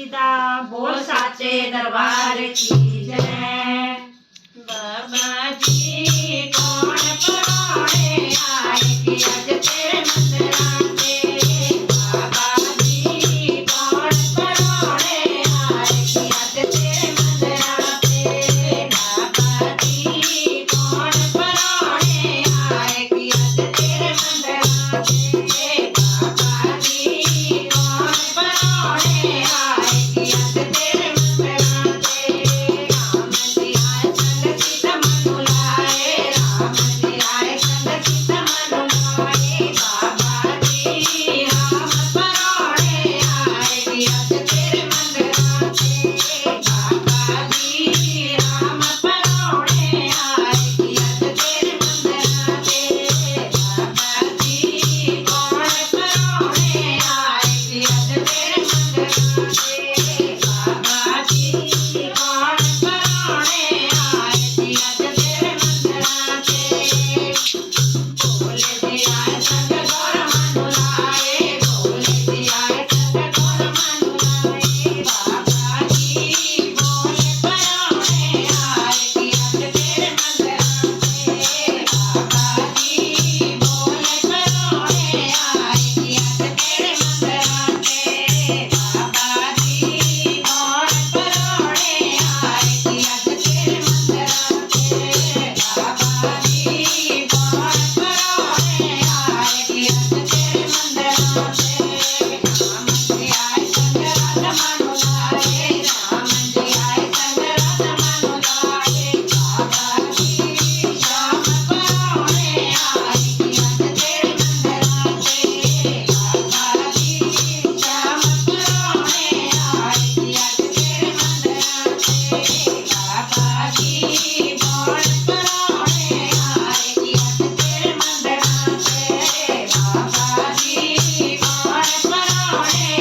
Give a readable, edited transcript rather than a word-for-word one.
जी दा बोल साचे दरबार की जय। बाबा जी कौन पराणे आए कि अज तेरे मंदिरां ते। बाबा जी कौन पराणे आए कि अज तेरे मंदिरां ते। बाबा जी कौन पराणे आए कि अज तेरे मंदिरां ते। बाबा जी कौन पराणे आए कि अज तेरे मंदिरां ते। राम जी आए संग सीता मनु लाए। राम जी आए संग सीता मनु लाए। बाबा जी राम पराणे आए कि अज तेरे मंदिरां ते। बाबा जी राम पराणे आए कि अज तेरे मंदिरां ते। बाबा जी कौन पराणे आए कि अज तेरे मंदिरां ते। बाबा जी कौन पराणे आए कि अज तेरे मंदिरां ते। भोले जी आए संग गौर मनु लाए। भोले जी आए संग गौर मनु लाए। बाबा जी भोले पराणे आए कि अज तेरे मंदिरां ते। बाबा जी भोले पराणे आए कि अज तेरे मंदिरां ते। बाबा जी कौन पराणे आए कि अज तेरे मंदिरां ते। बाबा जी कौन पराणे आए कि अज तेरे मंदिरां ते। राम जी आए संग राधा मनु लाए। राम जी आए संग राधा मनु लाए। बाबा जी श्याम पराणे आए कि अज तेरे मंदिरां ते। बाबा जी श्याम पराणे आए कि अज तेरे मंदिरां ते। बाबा जी कौन पराणे आए कि अज तेरे मंदिरां ते। बाबा जी कौन पराणे